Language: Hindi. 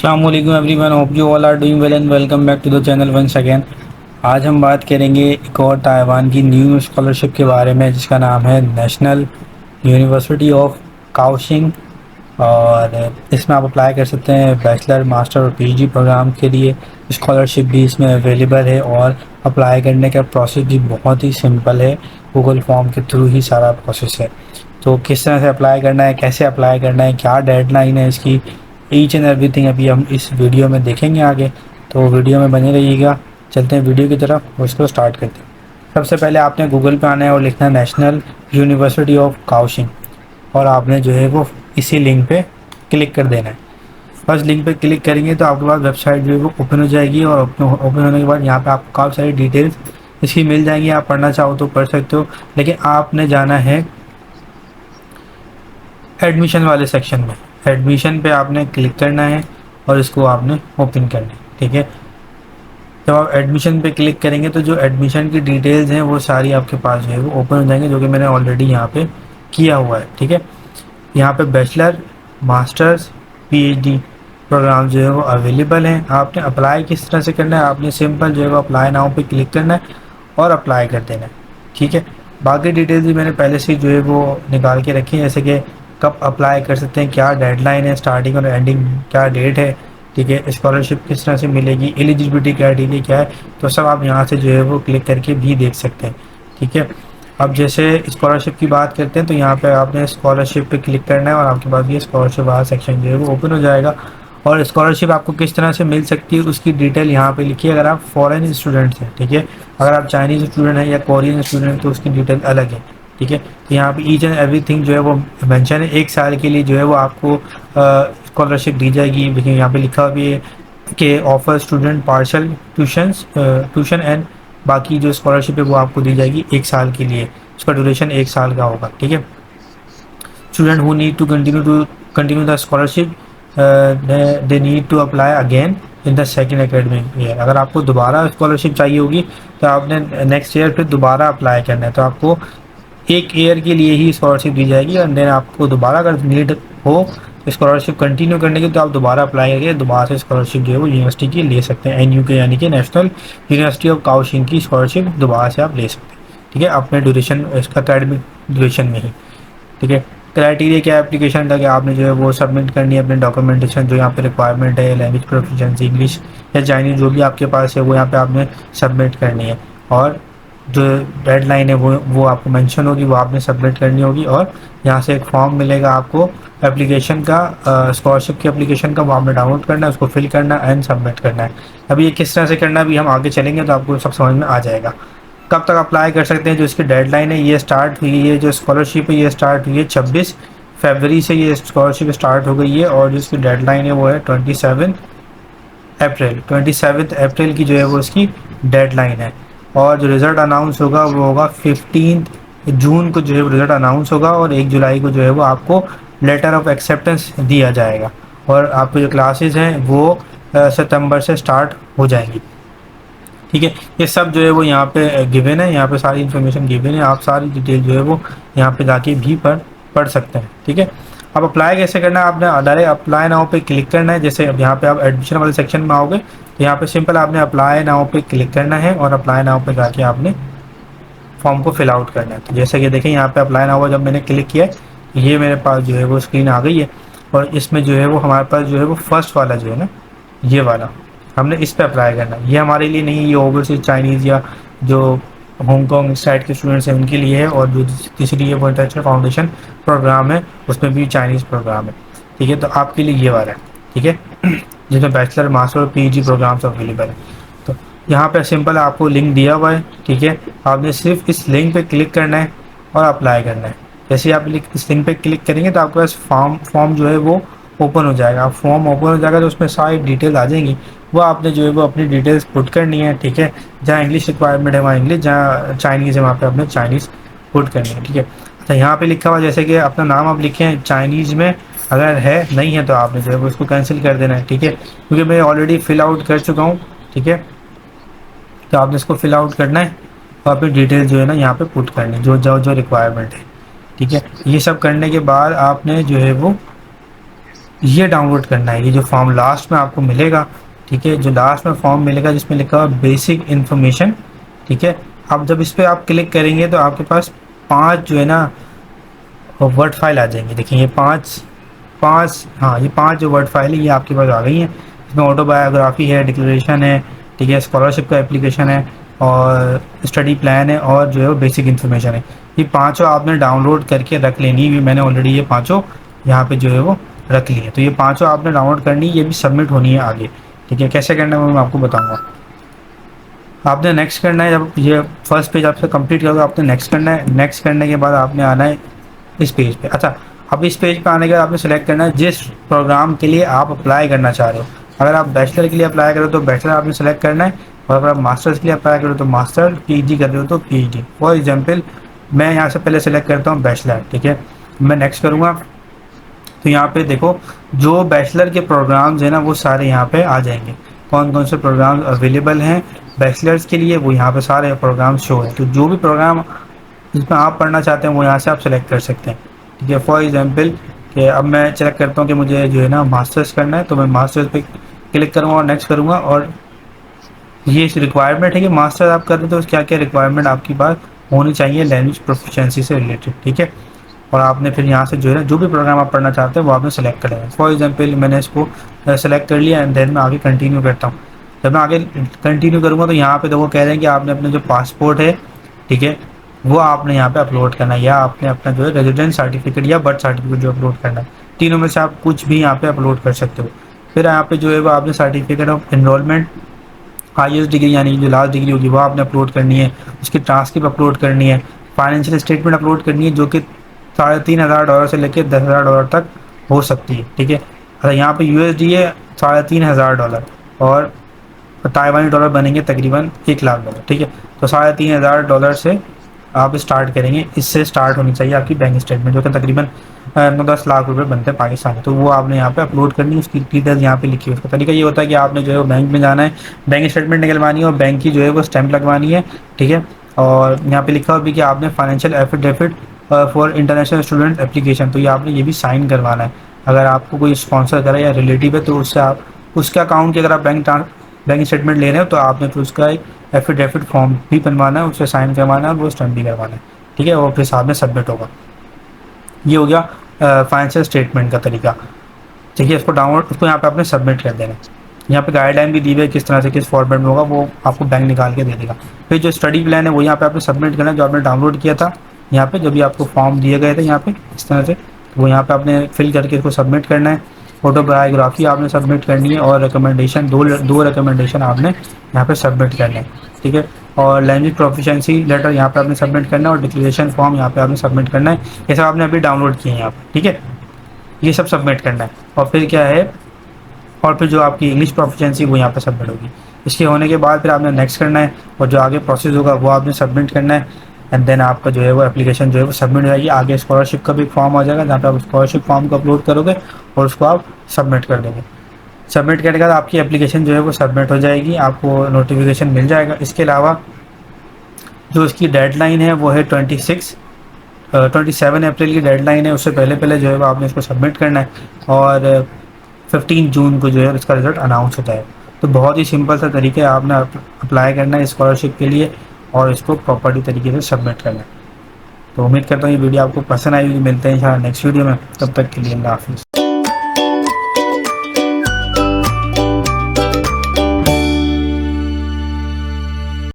अस्सलाम वालेकुम everyone, hope you all are doing well and welcome back to the channel once again. आज हम बात करेंगे एक और ताइवान की न्यू स्कॉलरशिप के बारे में जिसका नाम है नेशनल यूनिवर्सिटी ऑफ काओशिंग। और इसमें आप अप्लाई कर सकते हैं बैचलर, मास्टर और पीजी प्रोग्राम के लिए। स्कॉलरशिप भी इसमें अवेलेबल है और अप्लाई करने का प्रोसेस भी बहुत ही सिंपल है। गूगल फॉर्म के थ्रू ही सारा प्रोसेस है। तो किस तरह से अप्लाई करना है, कैसे अप्लाई करना है, क्या डेडलाइन है इसकी, ईच एंड एवरीथिंग अभी हम इस वीडियो में देखेंगे आगे। तो वीडियो में बने रहिएगा। चलते हैं वीडियो की तरफ, उसको स्टार्ट करते हैं। सबसे पहले आपने गूगल पे आना है और लिखना है नेशनल यूनिवर्सिटी ऑफ काओशिंग, और आपने जो है वो इसी लिंक पे क्लिक कर देना है। फर्स्ट लिंक पे क्लिक करेंगे तो आपके पास वेबसाइट जो है वो ओपन हो जाएगी, और ओपन होने के बाद यहाँ पे आपको काफ़ी सारी डिटेल्स इसकी मिल जाएंगी। आप पढ़ना चाहो तो पढ़ सकते हो, लेकिन आपने जाना है एडमिशन वाले सेक्शन में। एडमिशन पे आपने क्लिक करना है और इसको आपने ओपन करना है। ठीक है, जब आप एडमिशन पे क्लिक करेंगे तो जो एडमिशन की डिटेल्स हैं वो सारी आपके पास जो है वो ओपन हो जाएंगे, जो कि मैंने ऑलरेडी यहाँ पे किया हुआ है। ठीक है, यहाँ पे बैचलर, मास्टर्स, पीएचडी प्रोग्राम जो है वो अवेलेबल हैं। आपने अप्लाई किस तरह से करना है, आपने सिंपल जो है वो अप्लाई नाउ पे क्लिक करना है और अप्लाई कर देना है। ठीक है, बाकी डिटेल्स भी मैंने पहले से जो है वो निकाल के रखी है, जैसे कि कब अप्लाई कर सकते हैं, क्या डेडलाइन है, स्टार्टिंग और एंडिंग क्या डेट है। ठीक है, स्कॉलरशिप किस तरह से मिलेगी, एलिजिबिलिटी क्राइटेरिया क्या है, तो सब आप यहाँ से जो है वो क्लिक करके भी देख सकते हैं। ठीक है, अब जैसे स्कॉलरशिप की बात करते हैं तो यहाँ पे आपने स्कॉलरशिप पे क्लिक करना है और आपके पास ये स्कॉलरशिप वाला सेक्शन जो है वो ओपन हो जाएगा। और स्कॉलरशिप आपको किस तरह से मिल सकती है उसकी डिटेल यहाँ पे लिखी है, अगर आप फॉरेन स्टूडेंट्स हैं। ठीक है, अगर आप चाइनीज़ स्टूडेंट हैं या कोरियन स्टूडेंट तो उसकी डिटेल अलग है। ठीक है, तो यहाँ पे ईच एंड एवरीथिंग जो है वो मेंशन है। 1 साल के लिए जो है वो आपको स्कॉलरशिप दी जाएगी। देखिए यहाँ पे लिखा भी है कि offer student partial tuition and बाकी जो स्कॉलरशिप है वो आपको दी जाएगी 1 साल के लिए। उसका ड्यूरेशन 1 साल का होगा। ठीक है, student who need to continue the scholarship they need to apply again in the second academic year. अगर आपको दोबारा स्कॉलरशिप चाहिए होगी तो आपने नेक्स्ट ईयर फिर दोबारा अप्लाई करना है। तो आपको 1 ईयर के लिए ही स्कॉलरशिप दी जाएगी, और देन आपको दोबारा अगर नीड हो स्कॉलरशिप कंटिन्यू करने की तो आप दोबारा अप्लाई करके दोबारा से स्कॉलरशिप जो है वो यूनिवर्सिटी की ले सकते हैं। एनयू के यानी कि नेशनल यूनिवर्सिटी ऑफ काओशिंग की स्कॉलरशिप दोबारा से आप ले सकते हैं। ठीक है, अपने ड्यूरेशन, इसका अकेडमिक ड्यूरेशन में ही। ठीक है, क्राइटेरिया क्या है एप्लीकेशन का, कि आपने जो है वो सबमिट करनी है अपने डॉक्यूमेंटेशन, जो यहाँ पे रिक्वायरमेंट है, लैंग्वेज प्रोफिशिएंसी इंग्लिश या चाइनीज़ जो भी आपके पास है वो यहाँ पे आपने सबमिट करनी है। और जो डेडलाइन है वो आपको मेंशन होगी, वो आपने सबमिट करनी होगी। और यहाँ से एक फॉर्म मिलेगा आपको एप्लीकेशन का, स्कॉलरशिप की एप्लीकेशन का, वो आपने डाउनलोड करना है, उसको फिल करना है एंड सबमिट करना है। अभी ये किस तरह से करना है अभी हम आगे चलेंगे तो आपको सब समझ में आ जाएगा। कब तक अप्लाई कर सकते हैं, जो इसकी डेडलाइन है ये स्टार्ट हुई है, जो स्कॉलरशिप है ये स्टार्ट हुई है 26 फरवरी से ये स्कॉलरशिप स्टार्ट हो गई है। और जो इसकी डेडलाइन है वो है 27 अप्रैल की जो है वो इसकी डेडलाइन है। और जो रिज़ल्ट अनाउंस होगा वो होगा 15 जून को जो है रिज़ल्ट अनाउंस होगा, और 1 जुलाई को जो है वो आपको लेटर ऑफ एक्सेप्टेंस दिया जाएगा। और आपकी जो क्लासेस हैं वो सितंबर से स्टार्ट हो जाएंगी। ठीक है, ये सब जो है वो यहाँ पे गिवन है, यहाँ पे सारी इन्फॉर्मेशन गिवन है। आप सारी डिटेल जो है वो यहाँ पे जाके भी पढ़ सकते हैं। ठीक है, अब अप्लाई कैसे करना है, आपने डायरेक्ट अप्लाई नाउ पे क्लिक करना है। जैसे अब यहाँ पे आप एडमिशन वाले सेक्शन में आओगे तो यहाँ पे सिंपल आपने अप्लाई नाउ पे क्लिक करना है, और अप्लाई नाउ पे जाके आपने फॉर्म को फिल आउट करना है। तो जैसे कि देखें यहाँ पे अप्लाई नाउ जब मैंने क्लिक किया है ये मेरे पास जो है वो स्क्रीन आ गई है, और इसमें जो है वो हमारे पास जो है वो फर्स्ट वाला जो है ना, ये वाला हमने इस पर अप्लाई करना है। ये हमारे लिए नहीं, ये ओवरसीज चाइनीज़ या जो हांगकॉन्ग साइड के स्टूडेंट्स हैं उनके लिए है। और जो तीसरी ये वो इंटरनेशनल फाउंडेशन प्रोग्राम है उसमें भी चाइनीज़ प्रोग्राम है। ठीक है, तो आपके लिए ये वाला है। ठीक है, जिसमें बैचलर, मास्टर और पीजी प्रोग्राम्स अवेलेबल है। तो यहाँ पे सिंपल आपको लिंक दिया हुआ है। ठीक है, आपने सिर्फ इस लिंक पे क्लिक करना है और अप्लाई करना है। जैसे आप इस लिंक पे क्लिक करेंगे तो आपके पास फॉर्म जो है वो ओपन हो जाएगा। फॉर्म ओपन हो जाएगा तो उसमें सारी डिटेल आ जाएंगी, वो आपने जो है वो अपनी डिटेल्स पुट करनी है। ठीक है, जहाँ इंग्लिश रिक्वायरमेंट है वहाँ इंग्लिश, जहाँ चाइनीज़ है वहाँ पे आपने चाइनीज़ पुट करनी है। ठीक है, अच्छा यहाँ पे लिखा हुआ जैसे कि अपना नाम आप लिखें चाइनीज़ में, अगर है नहीं है तो आपने जो है वो उसको कैंसिल कर देना है। ठीक है, क्योंकि मैं ऑलरेडी फिल आउट कर चुका हूँ। ठीक है, तो आपने इसको फिल आउट करना है और अपनी डिटेल जो है ना यहाँ पे पुट करनी है, जो रिक्वायरमेंट है। ठीक है, ये सब करने के बाद आपने जो है वो ये डाउनलोड करना है, ये जो फॉर्म लास्ट में आपको मिलेगा, ठीक है, जो लास्ट में फॉर्म मिलेगा जिसमें लिखा हुआ बेसिक इन्फॉर्मेशन, ठीक है। अब जब इस पर आप क्लिक करेंगे तो आपके पास 5 जो है ना वर्ड फाइल आ जाएंगी। देखिए ये पाँच हाँ, ये 5 जो वर्ड फाइल है ये आपके पास आ गई हैं। इसमें ऑटोबायोग्राफी है, डिक्लेरेशन है, ठीक है, स्कॉलरशिप का एप्लीकेशन है, और स्टडी प्लान है, और जो है वो बेसिक इन्फॉर्मेशन है। ये पाँचों आपने डाउनलोड करके रख लेनी है। मैंने ऑलरेडी ये पाँचों यहाँ पे जो है वो रख ली है। तो ये पाँचों आपने डाउनलोड करनी है, ये भी सबमिट होनी है आगे, ठीक है। कैसे करना है वो मैं आपको बताऊँगा। आपने नेक्स्ट करना है, जब ये फर्स्ट पेज आपसे कंप्लीट करोगे आपने नेक्स्ट करना है। नेक्स्ट करने के बाद आपने आना है इस पेज पे। अच्छा, अब इस पेज पे आने के बाद आपने सेलेक्ट करना है जिस प्रोग्राम के लिए आप अप्लाई करना चाह रहे हो। अगर आप बैचलर के लिए अप्लाई करो तो बैचलर आपने सेलेक्ट करना है, और अगर आप मास्टर्स के लिए अप्लाई करो तो मास्टर, पीजी कर रहे हो तो पीजी। फॉर एग्जाम्पल मैं यहाँ से पहले सेलेक्ट करता हूँ बैचलर, ठीक है। मैं नेक्स्ट करूँगा तो यहाँ पे देखो जो बैचलर के प्रोग्राम्स हैं ना वो सारे यहाँ पे आ जाएंगे। कौन कौन से प्रोग्राम अवेलेबल हैं बैचलर्स के लिए, वो यहाँ पे सारे प्रोग्राम शो है। तो जो भी प्रोग्राम जिसमें आप पढ़ना चाहते हैं वो यहाँ से आप सेलेक्ट कर सकते हैं, ठीक है। फॉर एग्जांपल कि अब मैं सेलेक्ट करता हूँ कि मुझे जो है ना मास्टर्स करना है, तो मैं मास्टर्स पे क्लिक करूँगा और नेक्स्ट करूँगा। और ये रिक्वायरमेंट है कि मास्टर आप कर रहे हो तो क्या क्या रिक्वायरमेंट आपकी बात होनी चाहिए लैंग्वेज प्रोफिशिएंसी से रिलेटेड, ठीक है। और आपने फिर यहाँ से जो है ना जो भी प्रोग्राम आप पढ़ना चाहते हैं वो आपने सेलेक्ट कर लेना। फॉर एग्जांपल मैंने इसको सेलेक्ट कर लिया एंड देन मैं आगे कंटिन्यू करता हूँ। जब मैं आगे कंटिन्यू करूँगा तो यहाँ पे देखो कह रहे हैं कि आपने अपने जो पासपोर्ट है, ठीक है, वो आपने यहाँ पे अपलोड करना है, या आपने अपना जो है रेजिडेंस सर्टिफिकेट या बर्थ सर्टिफिकेट जो अपलोड करना है। तीनों में से आप कुछ भी यहाँ पे अपलोड कर सकते हो। फिर यहाँ पे जो है वो आपने certificate of enrolment, highest degree यानी जो लास्ट डिग्री होगी वो आपने अपलोड करनी है। उसकी ट्रांसक्रिप्ट अपलोड करनी है। फाइनेंशियल स्टेटमेंट अपलोड करनी है जो कि $3,500 से लेकर $10,000 तक हो सकती है, ठीक है। अच्छा, यहाँ पे यूएसडी है $3,500 और ताइवानी डॉलर बनेंगे तकरीबन $1,00,000, ठीक है। तो $3,500 से आप स्टार्ट करेंगे। इससे स्टार्ट होनी चाहिए आपकी बैंक स्टेटमेंट जो कि तकरीबन 9-10 लाख रुपए बनते हैं पाकिस्तानी। तो वो आपने यहाँ पे अपलोड करनी है, उसकी डिटेल्स यहाँ पे लिखी है। उसका तरीका ये होता है कि आपने जो है वो बैंक में जाना है, बैंक स्टेटमेंट निकलवानी है और बैंक की जो है वो स्टैंप लगवानी है, ठीक है। और यहाँ पे लिखा हुआ भी कि आपने financial affidavit for international student application, तो ये आपने ये भी साइन करवाना है। अगर आपको कोई स्पॉन्सर करे या रिलेटिव है तो उससे आप उसके अकाउंट की अगर आप बैंक स्टेटमेंट ले रहे हो तो आपने फिर उसका एक एफिडेविट फॉर्म भी बनवाना है, उससे साइन करवाना है और वो स्टैम्प भी करवाना है, ठीक है। और फिर साथ में सबमिट होगा। ये हो गया फाइनेंशियल स्टेटमेंट का तरीका, ठीक है। इसको डाउनलोड, उसको यहाँ पे आपने सबमिट कर देना है। यहाँ पे गाइडलाइन भी दी हुई है किस तरह से किस फॉर्मेट में होगा, वो आपको बैंक निकाल के दे देगा। फिर जो स्टडी प्लान है वो यहाँ पे आपने सबमिट करना है, जो आपने डाउनलोड किया था यहाँ पे, जब भी आपको फॉर्म दिए गए थे यहाँ पे इस तरह से, तो वो यहाँ पे आपने फिल करके इसको सबमिट करना है। ऑटोबायोग्राफी आपने सबमिट करनी है और रिकमेंडेशन, दो रिकमेंडेशन आपने यहाँ पे सबमिट करने हैं, ठीक है। और लैंग्वेज प्रोफिशिएंसी लेटर यहाँ पे आपने सबमिट करना है और डिक्लेरेशन फॉर्म यहाँ पे आपने सबमिट करना है। ये सब आपने अभी डाउनलोड किए हैं यहाँ पे, ठीक है। ये सब सबमिट करना है और फिर क्या है, और फिर जो आपकी इंग्लिश प्रोफिशिएंसी वो यहाँ पे सबमिट होगी। इसके होने के बाद फिर आपने नेक्स्ट करना है और जो आगे प्रोसेस होगा वो आपने सबमिट करना है। एंड देन आपका जो है वो एप्लीकेशन जो है वो सबमिट हो जाएगी। आगे स्कॉलरशिप का भी फॉर्म आ जाएगा जहाँ पे आप स्कॉलरशिप फॉर्म को अपलोड करोगे और उसको आप सबमिट कर देंगे। सबमिट करने के बाद आपकी एप्लीकेशन जो है वो सबमिट हो जाएगी, आपको नोटिफिकेशन मिल जाएगा। इसके अलावा जो इसकी डेडलाइन है वो है 27 अप्रैल की डेडलाइन है। उससे पहले पहले जो है वो आपने इसको सबमिट करना है और 15 जून को जो है इसका रिजल्ट अनाउंस होता है। तो बहुत ही सिंपल सा तरीके आपने अप्लाई करना है स्कॉलरशिप के लिए और इसको प्रॉपर्ली तरीके से सबमिट करना है। तो उम्मीद करता हूँ ये वीडियो आपको पसंद आई होगी। मिलते हैं इंशाल्लाह नेक्स्ट वीडियो में, तब तक के लिए अल्लाह हाफिज़।